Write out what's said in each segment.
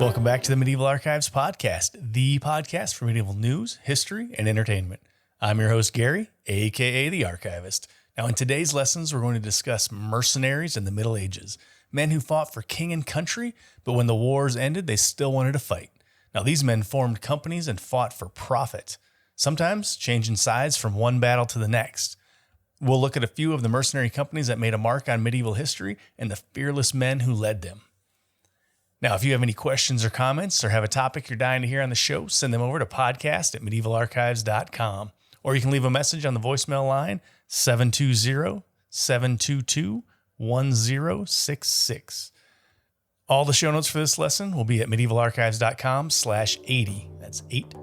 Welcome back to the Medieval Archives Podcast, the podcast for medieval news, history, and entertainment. I'm your host, Gary, aka The Archivist. Now, in today's lessons, we're going to discuss mercenaries in the Middle Ages, men who fought for king and country, but when the wars ended, they still wanted to fight. Now, these men formed companies and fought for profit, sometimes changing sides from one battle to the next. We'll look at a few of the mercenary companies that made a mark on medieval history and the fearless men who led them. Now, if you have any questions or comments or have a topic you're dying to hear on the show, send them over to podcast@medievalarchives.com. Or you can leave a message on the voicemail line, 720-722-1066. All the show notes for this lesson will be at medievalarchives.com/80. That's 80.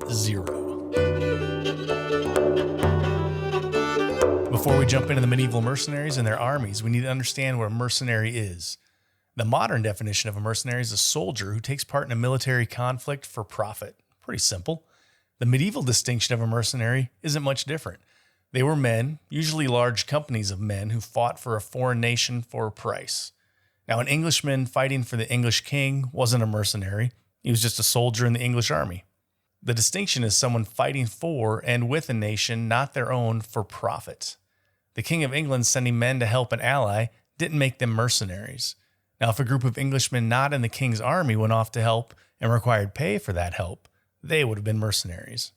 Before we jump into the medieval mercenaries and their armies, we need to understand what a mercenary is. The modern definition of a mercenary is a soldier who takes part in a military conflict for profit. Pretty simple. The medieval distinction of a mercenary isn't much different. They were men, usually large companies of men, who fought for a foreign nation for a price. Now, an Englishman fighting for the English king wasn't a mercenary. He was just a soldier in the English army. The distinction is someone fighting for and with a nation not their own for profit. The King of England sending men to help an ally didn't make them mercenaries. Now, if a group of Englishmen not in the king's army went off to help and required pay for that help, they would have been mercenaries.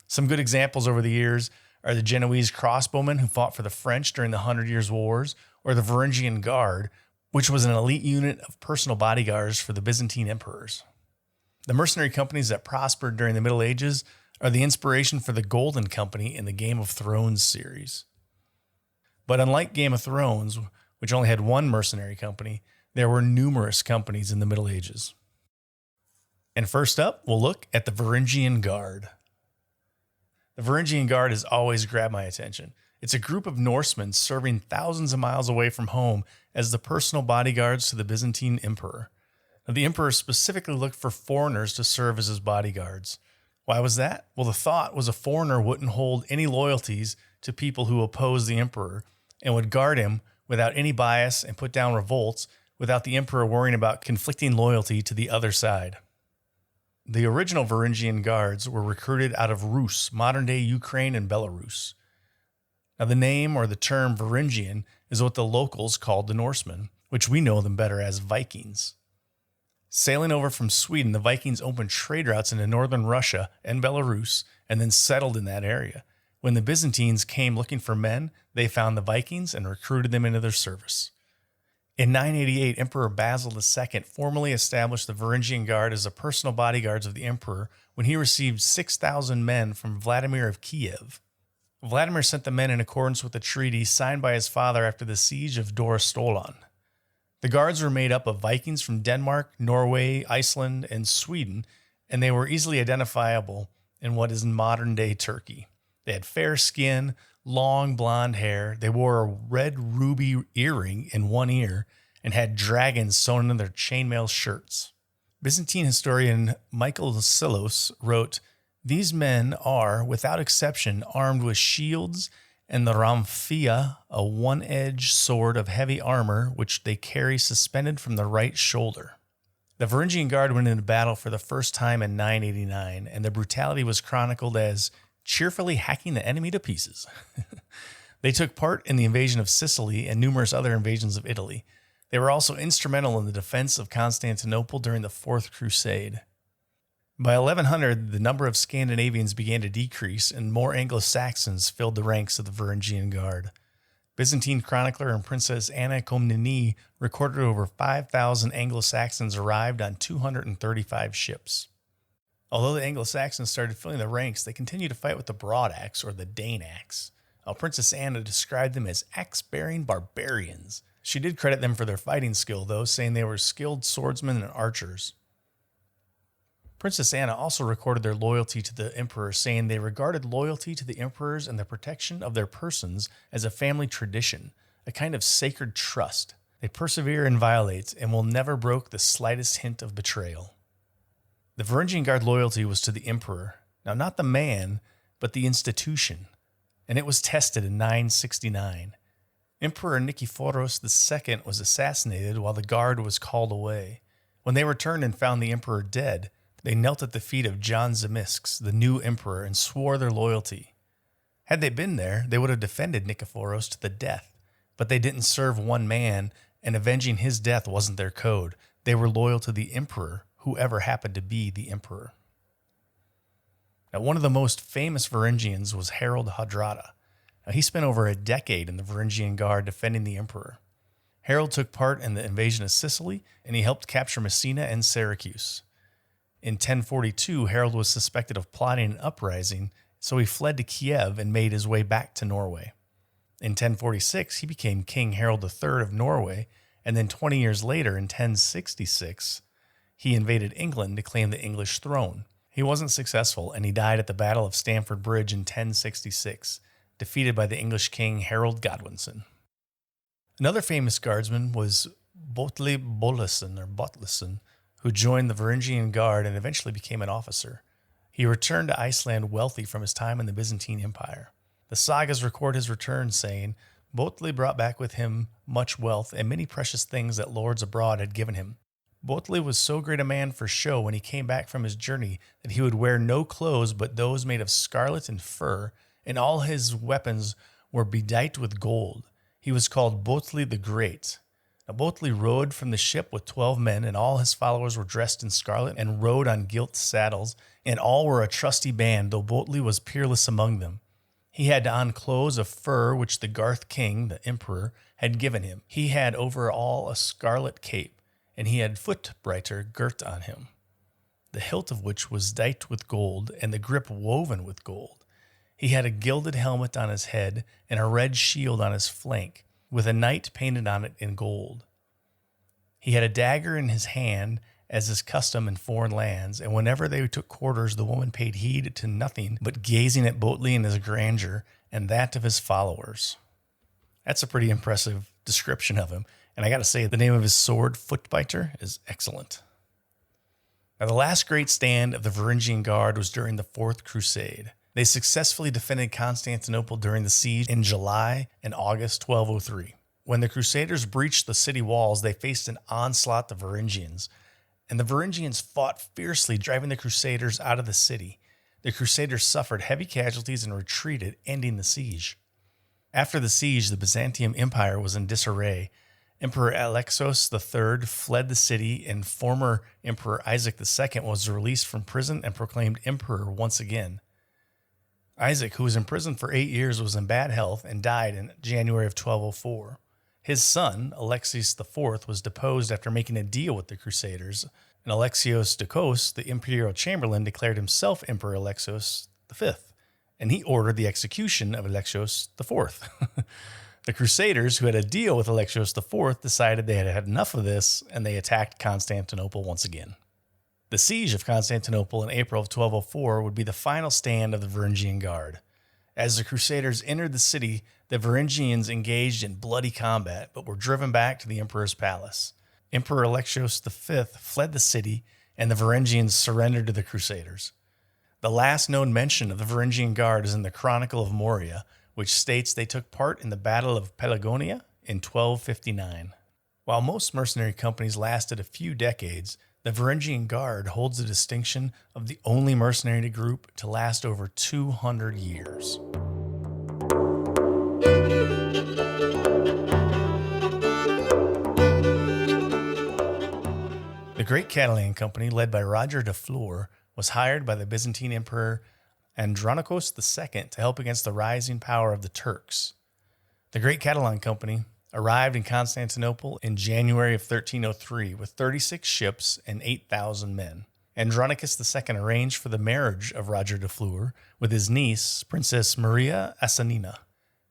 Some good examples over the years are the Genoese crossbowmen who fought for the French during the 100 Years' Wars, or the Varangian Guard, which was an elite unit of personal bodyguards for the Byzantine emperors. The mercenary companies that prospered during the Middle Ages are the inspiration for the Golden Company in the Game of Thrones series. But unlike Game of Thrones, which only had one mercenary company, there were numerous companies in the Middle Ages. And first up, we'll look at the Varangian Guard. The Varangian Guard has always grabbed my attention. It's a group of Norsemen serving thousands of miles away from home as the personal bodyguards to the Byzantine emperor. Now, the emperor specifically looked for foreigners to serve as his bodyguards. Why was that? Well, the thought was a foreigner wouldn't hold any loyalties to people who opposed the emperor and would guard him without any bias and put down revolts without the emperor worrying about conflicting loyalty to the other side. The original Varangian Guards were recruited out of Rus, modern-day Ukraine and Belarus. Now, the name or the term Varangian is what the locals called the Norsemen, which we know them better as Vikings. Sailing over from Sweden, the Vikings opened trade routes into northern Russia and Belarus and then settled in that area. When the Byzantines came looking for men, they found the Vikings and recruited them into their service. In 988, Emperor Basil II formally established the Varangian Guard as the personal bodyguards of the emperor when he received 6,000 men from Vladimir of Kiev. Vladimir sent the men in accordance with the treaty signed by his father after the siege of Dorostolon. The guards were made up of Vikings from Denmark, Norway, Iceland, and Sweden, and they were easily identifiable in what is modern-day Turkey. They had fair skin, long blonde hair. They wore a red ruby earring in one ear and had dragons sewn into their chainmail shirts. Byzantine historian Michael Silos wrote, "These men are, without exception, armed with shields and the ramphia, a one-edged sword of heavy armor which they carry suspended from the right shoulder." The Varangian Guard went into battle for the first time in 989, and the brutality was chronicled as cheerfully hacking the enemy to pieces. They took part in the invasion of Sicily and numerous other invasions of Italy. They were also instrumental in the defense of Constantinople during the Fourth Crusade. By 1100, the number of Scandinavians began to decrease, and more Anglo-Saxons filled the ranks of the Varangian Guard. Byzantine chronicler and Princess Anna Komnene recorded over 5,000 Anglo-Saxons arrived on 235 ships. Although the Anglo-Saxons started filling the ranks, they continued to fight with the broadaxe or the Dane axe. Princess Anna described them as axe-bearing barbarians. She did credit them for their fighting skill, though, saying they were skilled swordsmen and archers. Princess Anna also recorded their loyalty to the emperor, saying they regarded loyalty to the emperors and the protection of their persons as a family tradition, a kind of sacred trust. They persevere in violates and will never brook the slightest hint of betrayal. The Varangian Guard loyalty was to the emperor. Now, not the man, but the institution. And it was tested in 969. Emperor Nikephoros II was assassinated while the guard was called away. When they returned and found the emperor dead, they knelt at the feet of John Zemisks, the new emperor, and swore their loyalty. Had they been there, they would have defended Nikephoros to the death, but they didn't serve one man, and avenging his death wasn't their code. They were loyal to the emperor, whoever happened to be the emperor. Now, one of the most famous Varangians was Harold Hardrada. Now, he spent over a decade in the Varangian Guard defending the emperor. Harold took part in the invasion of Sicily, and he helped capture Messina and Syracuse. In 1042, Harold was suspected of plotting an uprising, so he fled to Kiev and made his way back to Norway. In 1046, he became King Harold III of Norway, and then 20 years later, in 1066, he invaded England to claim the English throne. He wasn't successful, and he died at the Battle of Stamford Bridge in 1066, defeated by the English king Harold Godwinson. Another famous guardsman was Botley Botlesson, who joined the Varangian Guard and eventually became an officer. He returned to Iceland wealthy from his time in the Byzantine Empire. The sagas record his return, saying, Botley brought back with him much wealth and many precious things that lords abroad had given him. Botley was so great a man for show when he came back from his journey that he would wear no clothes but those made of scarlet and fur, and all his weapons were bedight with gold. He was called Botley the Great. Now, Botley rode from the ship with 12 men, and all his followers were dressed in scarlet and rode on gilt saddles, and all were a trusty band, though Botley was peerless among them. He had on clothes of fur which the Garth king, the emperor, had given him. He had over all a scarlet cape, and he had foot-briter girt on him, the hilt of which was dight with gold, and the grip woven with gold. He had a gilded helmet on his head, and a red shield on his flank, with a knight painted on it in gold. He had a dagger in his hand, as is custom in foreign lands, and whenever they took quarters, the woman paid heed to nothing but gazing at Botley and his grandeur, and that of his followers. That's a pretty impressive description of him, and I gotta say, the name of his sword, Footbiter, is excellent. Now, the last great stand of the Varangian Guard was during the Fourth Crusade. They successfully defended Constantinople during the siege in July and August 1203. When the Crusaders breached the city walls, they faced an onslaught of Varangians, and the Varangians fought fiercely, driving the Crusaders out of the city. The Crusaders suffered heavy casualties and retreated, ending the siege. After the siege, the Byzantium Empire was in disarray. Emperor Alexios III fled the city, and former Emperor Isaac II was released from prison and proclaimed emperor once again. Isaac, who was imprisoned for 8 years, was in bad health and died in January of 1204. His son, Alexios IV, was deposed after making a deal with the Crusaders, and Alexios de Kos, the imperial chamberlain, declared himself Emperor Alexios V, and he ordered the execution of Alexios IV. The Crusaders, who had a deal with Alexios IV, decided they had had enough of this, and they attacked Constantinople once again. The siege of Constantinople in April of 1204 would be the final stand of the Varangian Guard. As the Crusaders entered the city, the Varangians engaged in bloody combat, but were driven back to the emperor's palace. Emperor Alexios V fled the city, and the Varangians surrendered to the Crusaders. The last known mention of the Varangian Guard is in the Chronicle of Moria, which states they took part in the Battle of Pelagonia in 1259. While most mercenary companies lasted a few decades, the Varangian Guard holds the distinction of the only mercenary group to last over 200 years. The Great Catalan Company, led by Roger de Fleur, was hired by the Byzantine Emperor Andronikos II to help against the rising power of the Turks. The Great Catalan Company arrived in Constantinople in January of 1303 with 36 ships and 8,000 men. Andronicus II arranged for the marriage of Roger de Fleur with his niece, Princess Maria Assanina,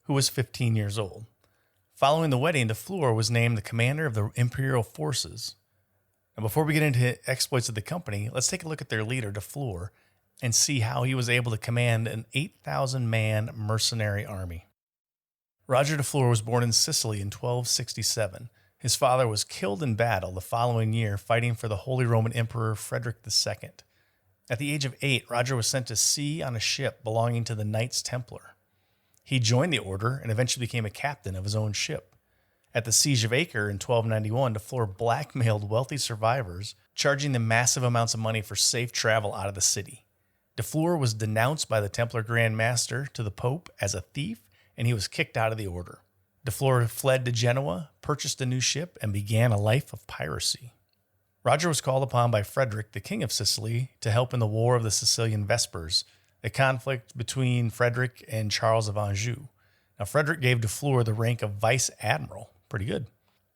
who was 15 years old. Following the wedding, de Fleur was named the commander of the imperial forces. Now, before we get into exploits of the company, let's take a look at their leader, de Fleur, and see how he was able to command an 8,000-man mercenary army. Roger de Fleur was born in Sicily in 1267. His father was killed in battle the following year fighting for the Holy Roman Emperor Frederick II. At the age of 8, Roger was sent to sea on a ship belonging to the Knights Templar. He joined the order and eventually became a captain of his own ship. At the Siege of Acre in 1291, Deflor blackmailed wealthy survivors, charging them massive amounts of money for safe travel out of the city. Deflor was denounced by the Templar Grand Master to the Pope as a thief, and he was kicked out of the order. Deflor fled to Genoa, purchased a new ship, and began a life of piracy. Roger was called upon by Frederick, the King of Sicily, to help in the War of the Sicilian Vespers, a conflict between Frederick and Charles of Anjou. Now, Frederick gave Deflor the rank of Vice Admiral. Pretty good.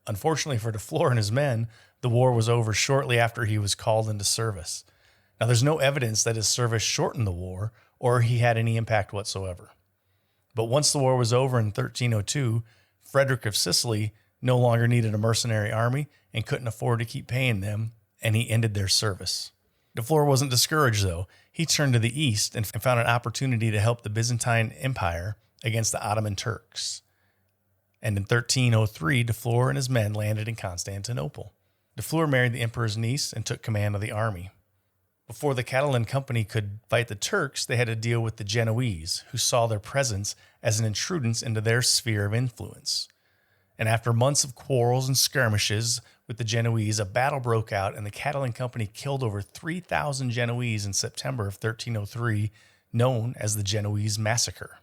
Unfortunately for Deflor and his men, the war was over shortly after he was called into service. Now, there's no evidence that his service shortened the war or he had any impact whatsoever. But once the war was over in 1302, Frederick of Sicily no longer needed a mercenary army and couldn't afford to keep paying them, and he ended their service. Deflor wasn't discouraged, though. He turned to the east and found an opportunity to help the Byzantine Empire against the Ottoman Turks. And in 1303, Deflor and his men landed in Constantinople. Deflor married the emperor's niece and took command of the army. Before the Catalan Company could fight the Turks, they had to deal with the Genoese, who saw their presence as an intrudence into their sphere of influence. And after months of quarrels and skirmishes with the Genoese, a battle broke out, and the Catalan Company killed over 3,000 Genoese in September of 1303, known as the Genoese Massacre.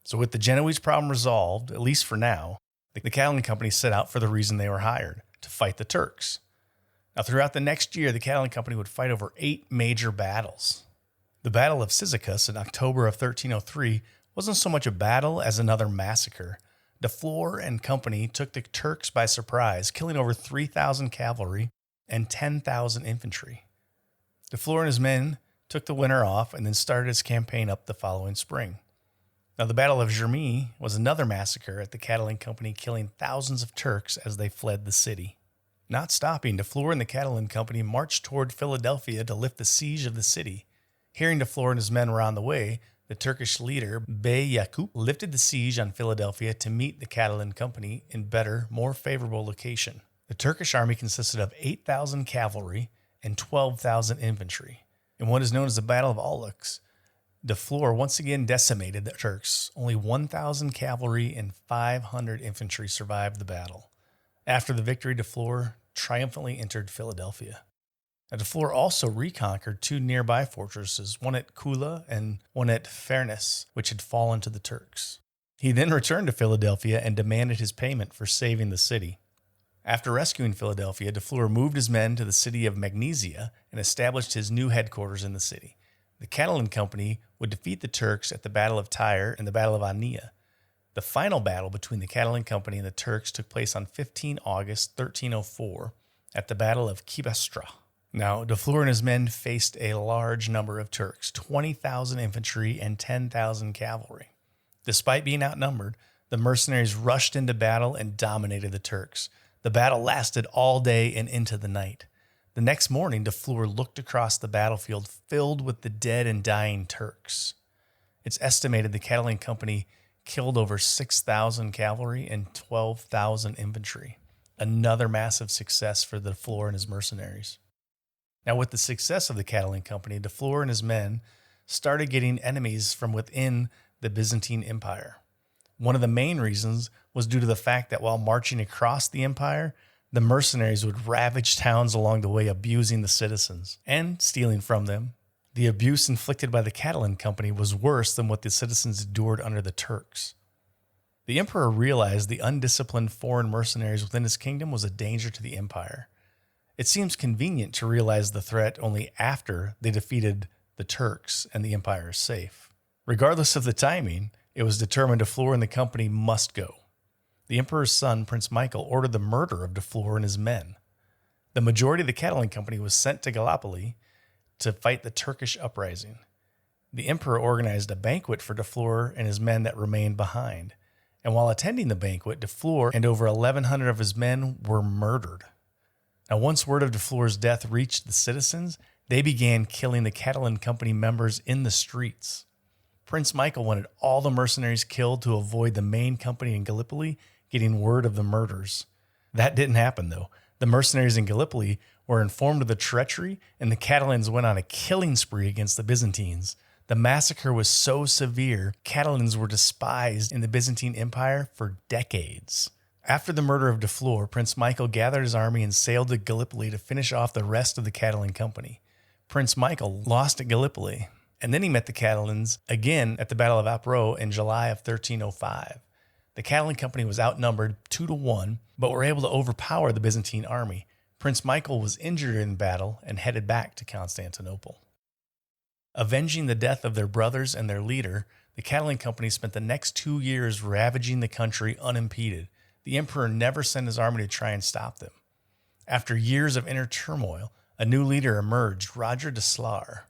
So with the Genoese problem resolved, at least for now, the Catalan Company set out for the reason they were hired, to fight the Turks. Now, throughout the next year, the Catalan Company would fight over 8 major battles. The Battle of Cyzicus in October of 1303 wasn't so much a battle as another massacre. Deflor and company took the Turks by surprise, killing over 3,000 cavalry and 10,000 infantry. Deflor and his men took the winter off and then started his campaign up the following spring. Now, the Battle of Germi was another massacre at the Catalan Company, killing thousands of Turks as they fled the city. Not stopping, Deflor and the Catalan Company marched toward Philadelphia to lift the siege of the city. Hearing Deflor and his men were on the way, the Turkish leader, Bey Yakup, lifted the siege on Philadelphia to meet the Catalan Company in better, more favorable location. The Turkish army consisted of 8,000 cavalry and 12,000 infantry. In what is known as the Battle of Aulics, Deflor once again decimated the Turks. Only 1,000 cavalry and 500 infantry survived the battle. After the victory, Deflor triumphantly entered Philadelphia. Now, Deflor also reconquered 2 nearby fortresses, one at Kula and one at Furness, which had fallen to the Turks. He then returned to Philadelphia and demanded his payment for saving the city. After rescuing Philadelphia, Deflor moved his men to the city of Magnesia and established his new headquarters in the city. The Catalan Company would defeat the Turks at the Battle of Tyre and the Battle of Ania. The final battle between the Catalan Company and the Turks took place on 15 August 1304 at the Battle of Kibastra. Now, Deflor and his men faced a large number of Turks, 20,000 infantry and 10,000 cavalry. Despite being outnumbered, the mercenaries rushed into battle and dominated the Turks. The battle lasted all day and into the night. The next morning, Deflor looked across the battlefield filled with the dead and dying Turks. It's estimated the Catalan Company killed over 6,000 cavalry and 12,000 infantry. Another massive success for Deflor and his mercenaries. Now, with the success of the Catalan Company, Deflor and his men started getting enemies from within the Byzantine Empire. One of the main reasons was due to the fact that while marching across the empire, the mercenaries would ravage towns along the way, abusing the citizens and stealing from them. The abuse inflicted by the Catalan Company was worse than what the citizens endured under the Turks. The emperor realized the undisciplined foreign mercenaries within his kingdom was a danger to the empire. It seems convenient to realize the threat only after they defeated the Turks and the empire is safe. Regardless of the timing, it was determined Deflor and the company must go. The emperor's son, Prince Michael, ordered the murder of Deflor and his men. The majority of the Catalan Company was sent to Gallipoli to fight the Turkish uprising. The emperor organized a banquet for Deflor and his men that remained behind. And while attending the banquet, Deflor and over 1,100 of his men were murdered. Now, once word of Deflor's death reached the citizens, they began killing the Catalan Company members in the streets. Prince Michael wanted all the mercenaries killed to avoid the main company in Gallipoli getting word of the murders. That didn't happen, though. The mercenaries in Gallipoli were informed of the treachery, and the Catalans went on a killing spree against the Byzantines. The massacre was so severe, Catalans were despised in the Byzantine Empire for decades. After the murder of De Fleur, Prince Michael gathered his army and sailed to Gallipoli to finish off the rest of the Catalan Company. Prince Michael lost at Gallipoli, and then he met the Catalans again at the Battle of Apraux in July of 1305. The Catalan Company was outnumbered 2-1, but were able to overpower the Byzantine army. Prince Michael was injured in battle and headed back to Constantinople. Avenging the death of their brothers and their leader, the Catalan Company spent the next 2 years ravaging the country unimpeded. The emperor never sent his army to try and stop them. After years of inner turmoil, a new leader emerged, Roger de Slars,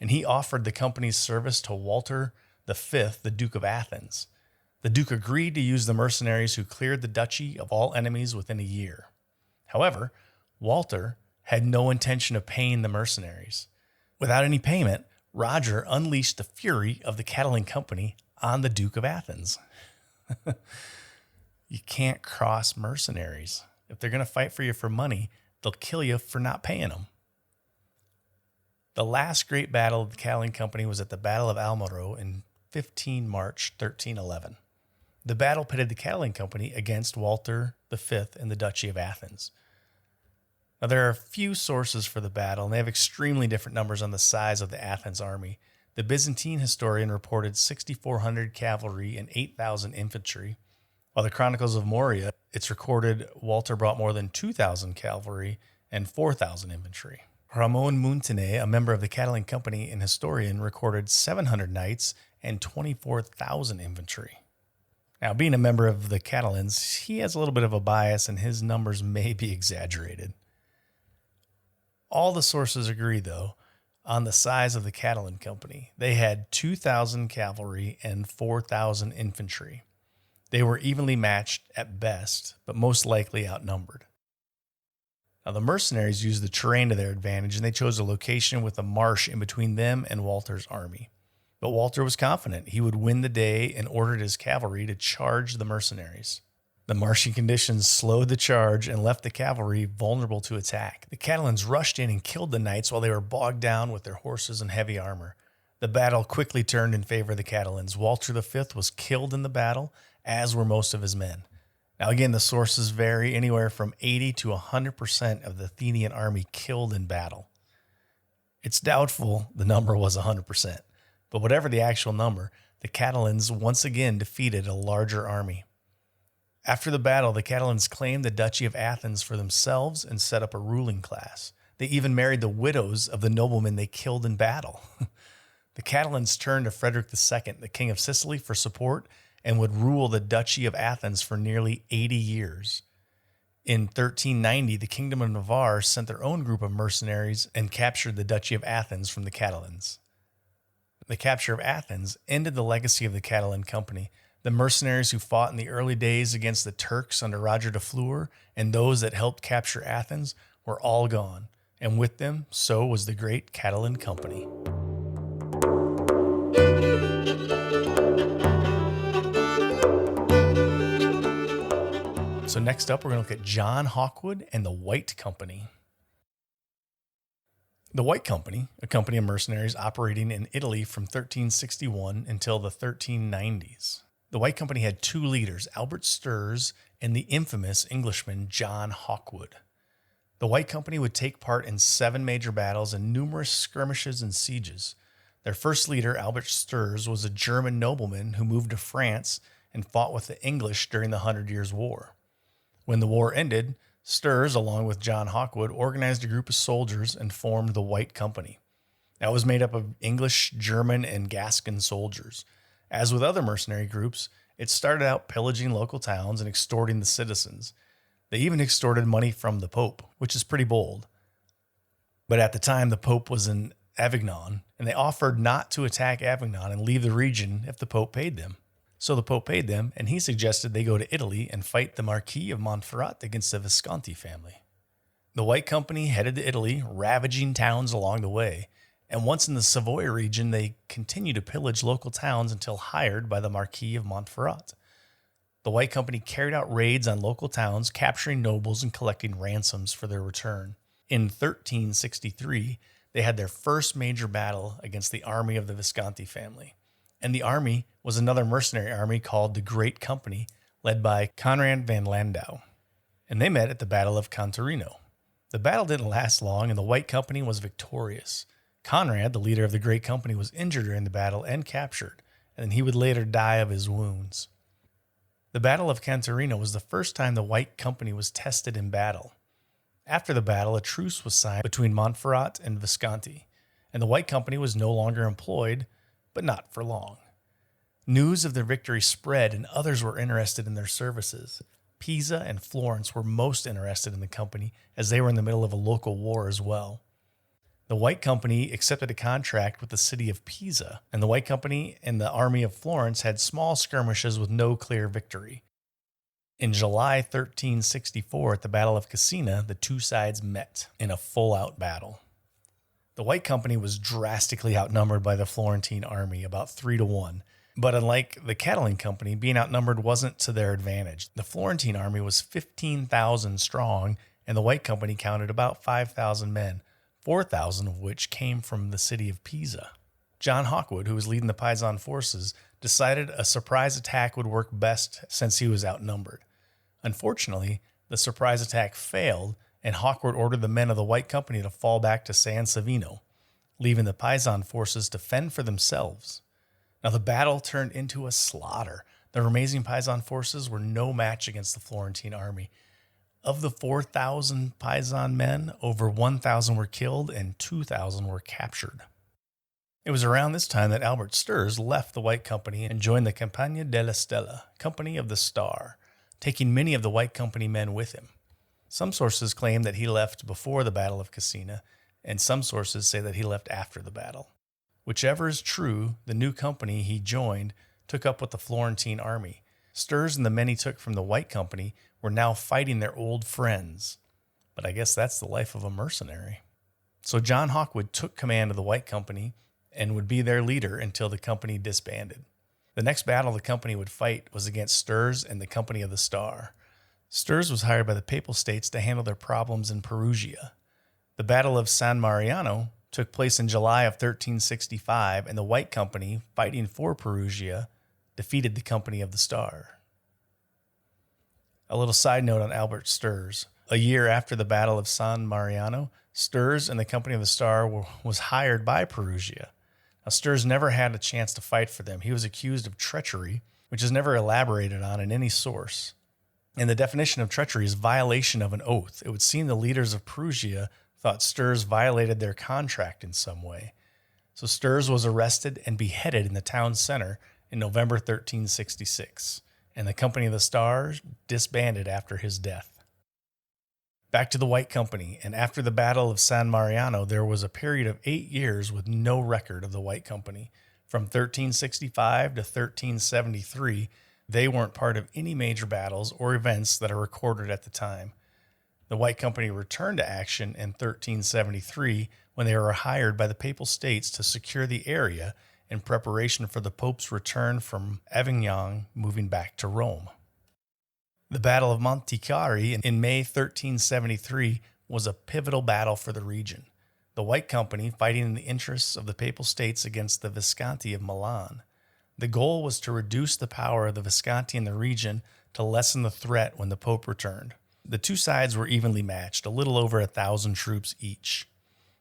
and he offered the company's service to Walter V, the Duke of Athens. The Duke agreed to use the mercenaries who cleared the duchy of all enemies within a year. However, Walter had no intention of paying the mercenaries. Without any payment, Roger unleashed the fury of the Catalan Company on the Duke of Athens. You can't cross mercenaries. If they're going to fight for you for money, they'll kill you for not paying them. The last great battle of the Catalan Company was at the Battle of Almaro in 15 March 1311. The battle pitted the Catalan Company against Walter V and the Duchy of Athens. Now, there are a few sources for the battle, and they have extremely different numbers on the size of the Athens army. The Byzantine historian reported 6,400 cavalry and 8,000 infantry, while the Chronicles of Morea, it's recorded Walter brought more than 2,000 cavalry and 4,000 infantry. Ramon Muntaner, a member of the Catalan Company and historian, recorded 700 knights and 24,000 infantry. Now, being a member of the Catalans, he has a little bit of a bias, and his numbers may be exaggerated. All the sources agree, though, on the size of the Catalan Company. They had 2,000 cavalry and 4,000 infantry. They were evenly matched at best, but most likely outnumbered. Now, the mercenaries used the terrain to their advantage, and they chose a location with a marsh in between them and Walter's army. But Walter was confident he would win the day and ordered his cavalry to charge the mercenaries. The marshy conditions slowed the charge and left the cavalry vulnerable to attack. The Catalans rushed in and killed the knights while they were bogged down with their horses and heavy armor. The battle quickly turned in favor of the Catalans. Walter V was killed in the battle, as were most of his men. Now, again, the sources vary anywhere from 80 to 100% of the Athenian army killed in battle. It's doubtful the number was 100%, but whatever the actual number, the Catalans once again defeated a larger army. After the battle, the Catalans claimed the Duchy of Athens for themselves and set up a ruling class. They even married the widows of the noblemen they killed in battle. The Catalans turned to Frederick II, the King of Sicily, for support and would rule the Duchy of Athens for nearly 80 years. In 1390, the Kingdom of Navarre sent their own group of mercenaries and captured the Duchy of Athens from the Catalans. The capture of Athens ended the legacy of the Catalan Company. The mercenaries who fought in the early days against the Turks under Roger de Fleur and those that helped capture Athens were all gone, and with them, so was the great Catalan Company. So next up, we're going to look at John Hawkwood and the White Company. The White Company, a company of mercenaries operating in Italy from 1361 until the 1390s. The White Company had two leaders, Albert Sturs and the infamous Englishman John Hawkwood. The White Company would take part in 7 major battles and numerous skirmishes and sieges. Their first leader, Albert Sturs, was a German nobleman who moved to France and fought with the English during the 100 Years' War. When the war ended, Sturs, along with John Hawkwood, organized a group of soldiers and formed the White Company. That was made up of English, German, and Gascon soldiers. As with other mercenary groups, it started out pillaging local towns and extorting the citizens. They even extorted money from the Pope, which is pretty bold. But at the time, the Pope was in Avignon, and they offered not to attack Avignon and leave the region if the Pope paid them. So the Pope paid them, and he suggested they go to Italy and fight the Marquis of Montferrat against the Visconti family. The White Company headed to Italy, ravaging towns along the way, and once in the Savoy region, they continued to pillage local towns until hired by the Marquis of Montferrat. The White Company carried out raids on local towns, capturing nobles and collecting ransoms for their return. In 1363, they had their first major battle against the army of the Visconti family. And the army was another mercenary army called the Great Company, led by Conrad van Landau, and they met at the Battle of Cantorino. The battle didn't last long, and the White Company was victorious. Conrad, the leader of the Great Company, was injured during the battle and captured, and he would later die of his wounds. The Battle of Cantorino was the first time the White Company was tested in battle. After the battle, a truce was signed between Montferrat and Visconti, and the White Company was no longer employed, but not for long. News of their victory spread, and others were interested in their services. Pisa and Florence were most interested in the company, as they were in the middle of a local war as well. The White Company accepted a contract with the city of Pisa, and the White Company and the army of Florence had small skirmishes with no clear victory. In July 1364, at the Battle of Cassina, the two sides met in a full-out battle. The White Company was drastically outnumbered by the Florentine army, about 3-1. But unlike the Catalan Company, being outnumbered wasn't to their advantage. The Florentine army was 15,000 strong, and the White Company counted about 5,000 men, 4,000 of which came from the city of Pisa. John Hawkwood, who was leading the Pisan forces, decided a surprise attack would work best since he was outnumbered. Unfortunately, the surprise attack failed, and Hawkwood ordered the men of the White Company to fall back to San Savino, leaving the Pisan forces to fend for themselves. Now, the battle turned into a slaughter. The remaining Pisan forces were no match against the Florentine army. Of the 4,000 Pisan men, over 1,000 were killed and 2,000 were captured. It was around this time that Albert Sturs left the White Company and joined the Compagnia della Stella, Company of the Star, taking many of the White Company men with him. Some sources claim that he left before the Battle of Cassina, and some sources say that he left after the battle. Whichever is true, the new company he joined took up with the Florentine army. Sturs and the men he took from the White Company were now fighting their old friends. But I guess that's the life of a mercenary. So John Hawkwood took command of the White Company and would be their leader until the company disbanded. The next battle the company would fight was against Sturs and the Company of the Star. Sturs was hired by the Papal States to handle their problems in Perugia. The Battle of San Mariano took place in July of 1365, and the White Company, fighting for Perugia, defeated the Company of the Star. A little side note on Albert Sturs. A year after the Battle of San Mariano, Sturs and the Company of the Star was hired by Perugia. Now, Sturs never had a chance to fight for them. He was accused of treachery, which is never elaborated on in any source. And the definition of treachery is violation of an oath. It would seem the leaders of Perugia thought Sturs violated their contract in some way. So Sturs was arrested and beheaded in the town center in November 1366, and the Company of the Stars disbanded after his death. Back to the White Company, and after the Battle of San Mariano, there was a period of 8 years with no record of the White Company. From 1365 to 1373, they weren't part of any major battles or events that are recorded at the time. The White Company returned to action in 1373 when they were hired by the Papal States to secure the area in preparation for the Pope's return from Avignon, moving back to Rome. The Battle of Monticari in May 1373 was a pivotal battle for the region. The White Company fighting in the interests of the Papal States against the Visconti of Milan. The goal was to reduce the power of the Visconti in the region to lessen the threat when the Pope returned. The two sides were evenly matched, a little over 1,000 troops each.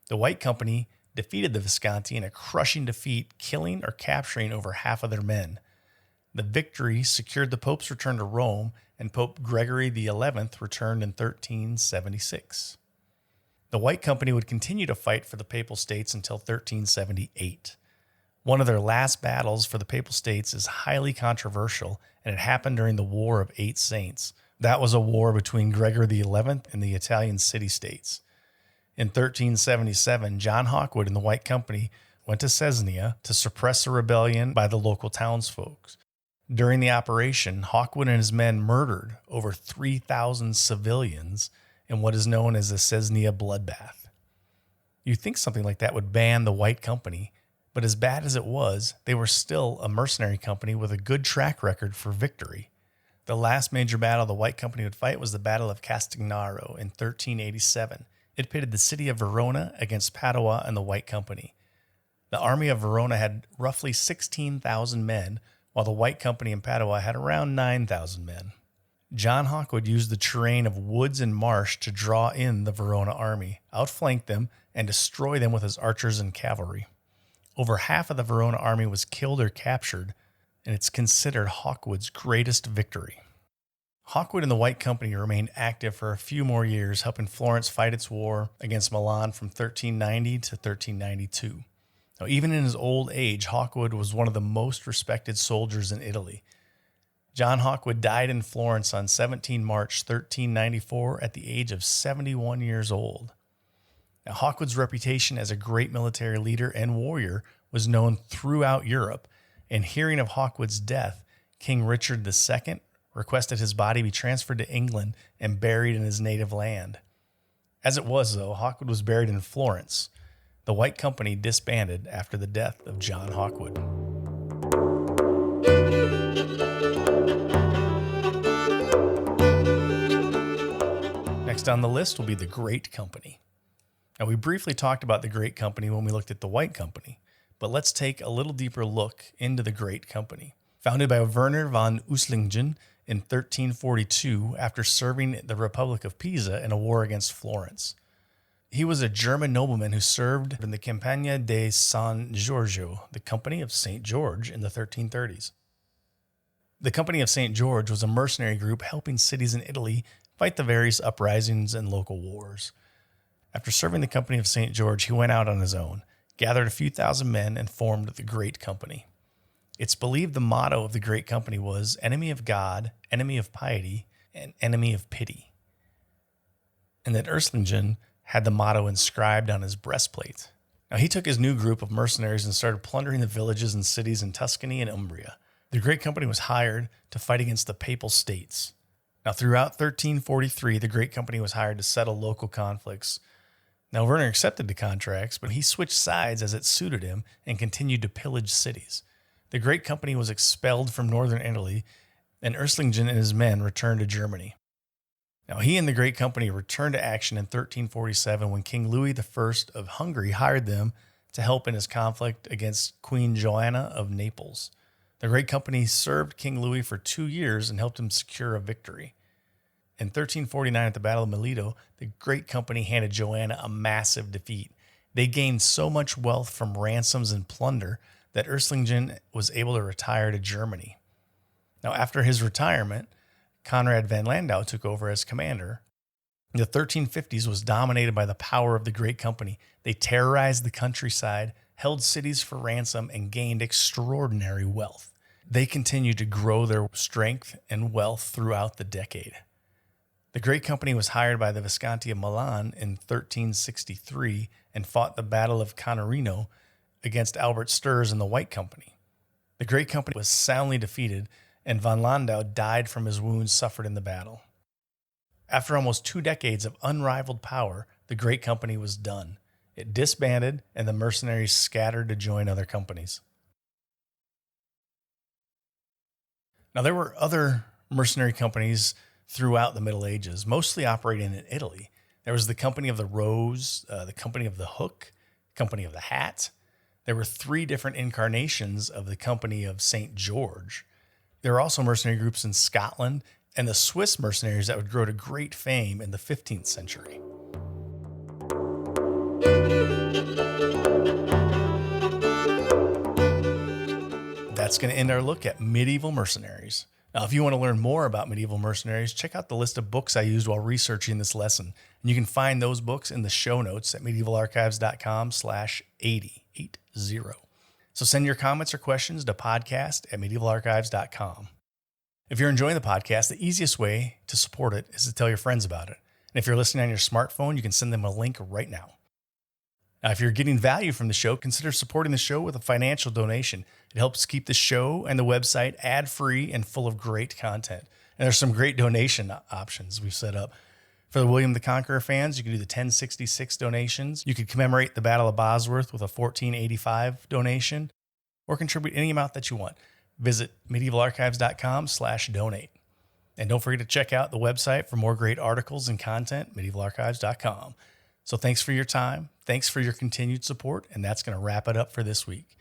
The White Company defeated the Visconti in a crushing defeat, killing or capturing over half of their men. The victory secured the Pope's return to Rome, and Pope Gregory XI returned in 1376. The White Company would continue to fight for the Papal States until 1378. One of their last battles for the Papal States is highly controversial, and it happened during the War of Eight Saints. That was a war between Gregory XI and the Italian city-states. In 1377, John Hawkwood and the White Company went to Cesena to suppress a rebellion by the local townsfolk. During the operation, Hawkwood and his men murdered over 3,000 civilians in what is known as the Cesena bloodbath. You'd think something like that would ban the White Company, but as bad as it was, they were still a mercenary company with a good track record for victory. The last major battle the White Company would fight was the Battle of Castignaro in 1387. It pitted the city of Verona against Padua and the White Company. The army of Verona had roughly 16,000 men, while the White Company in Padua had around 9,000 men. John Hawkwood used the terrain of woods and marsh to draw in the Verona army, outflank them, and destroy them with his archers and cavalry. Over half of the Verona army was killed or captured, and it's considered Hawkwood's greatest victory. Hawkwood and the White Company remained active for a few more years, helping Florence fight its war against Milan from 1390 to 1392. Now, even in his old age, Hawkwood was one of the most respected soldiers in Italy. John Hawkwood died in Florence on 17 March 1394 at the age of 71 years old. Now, Hawkwood's reputation as a great military leader and warrior was known throughout Europe, and hearing of Hawkwood's death, King Richard II requested his body be transferred to England and buried in his native land. As it was, though, Hawkwood was buried in Florence. The White Company disbanded after the death of John Hawkwood. Next on the list will be the Great Company. Now, we briefly talked about the Great Company when we looked at the White Company, but let's take a little deeper look into the Great Company. Founded by Werner von Uslingen in 1342 after serving the Republic of Pisa in a war against Florence. He was a German nobleman who served in the Campagna de San Giorgio, the Company of St. George, in the 1330s. The Company of St. George was a mercenary group helping cities in Italy fight the various uprisings and local wars. After serving the Company of St. George, he went out on his own, gathered a few thousand men, and formed the Great Company. It's believed the motto of the Great Company was enemy of God, enemy of piety, and enemy of pity. And that Uslingen had the motto inscribed on his breastplate. Now, he took his new group of mercenaries and started plundering the villages and cities in Tuscany and Umbria. The Great Company was hired to fight against the Papal States. Now, throughout 1343, the Great Company was hired to settle local conflicts. Now, Werner accepted the contracts, but he switched sides as it suited him and continued to pillage cities. The Great Company was expelled from northern Italy, and Uslingen and his men returned to Germany. Now, he and the Great Company returned to action in 1347 when King Louis I of Hungary hired them to help in his conflict against Queen Joanna of Naples. The Great Company served King Louis for 2 years and helped him secure a victory. In 1349, at the Battle of Mileto, the Great Company handed Joanna a massive defeat. They gained so much wealth from ransoms and plunder that Uslingen was able to retire to Germany. Now, after his retirement, Conrad van Landau took over as commander. The 1350s was dominated by the power of the Great Company. They terrorized the countryside, held cities for ransom, and gained extraordinary wealth. They continued to grow their strength and wealth throughout the decade. The Great Company was hired by the Visconti of Milan in 1363 and fought the Battle of Canarino against Albert Sturs and the White Company. The Great Company was soundly defeated, and von Landau died from his wounds suffered in the battle. After almost 2 decades of unrivaled power, the Great Company was done. It disbanded, and the mercenaries scattered to join other companies. Now, there were other mercenary companies throughout the Middle Ages, mostly operating in Italy. There was the Company of the Rose, the Company of the Hook, Company of the Hat. There were 3 different incarnations of the Company of St. George. There were also mercenary groups in Scotland and the Swiss mercenaries that would grow to great fame in the 15th century. That's going to end our look at medieval mercenaries. Now, if you want to learn more about medieval mercenaries, check out the list of books I used while researching this lesson. And you can find those books in the show notes at medievalarchives.com/80. So send your comments or questions to podcast@medievalarchives.com. If you're enjoying the podcast, the easiest way to support it is to tell your friends about it. And if you're listening on your smartphone, you can send them a link right now. Now, if you're getting value from the show, consider supporting the show with a financial donation. It helps keep the show and the website ad-free and full of great content. And there's some great donation options we've set up. For the William the Conqueror fans, you can do the 1066 donations. You could commemorate the Battle of Bosworth with a 1485 donation, or contribute any amount that you want. Visit medievalarchives.com/donate. And don't forget to check out the website for more great articles and content, medievalarchives.com. So thanks for your time. Thanks for your continued support. And that's going to wrap it up for this week.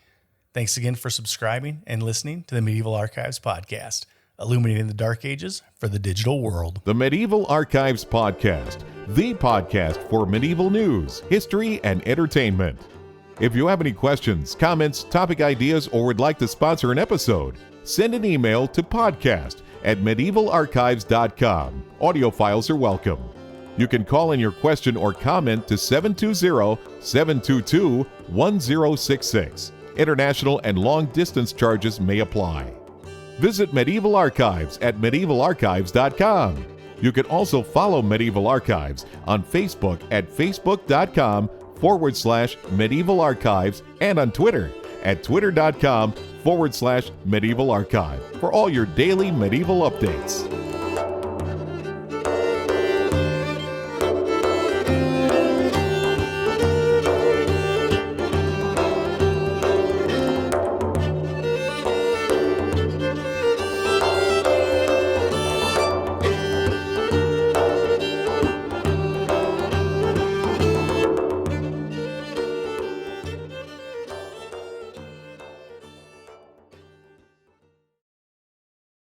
Thanks again for subscribing and listening to the Medieval Archives podcast, illuminating the Dark Ages for the digital world. The Medieval Archives Podcast, the podcast for medieval news, history, and entertainment. If you have any questions, comments, topic ideas, or would like to sponsor an episode, send an email to podcast@medievalarchives.com. Audio files are welcome. You can call in your question or comment to 720-722-1066. International and long-distance charges may apply. Visit Medieval Archives at medievalarchives.com. You can also follow Medieval Archives on Facebook at facebook.com/Medieval Archives and on Twitter at twitter.com/Medieval Archive for all your daily medieval updates.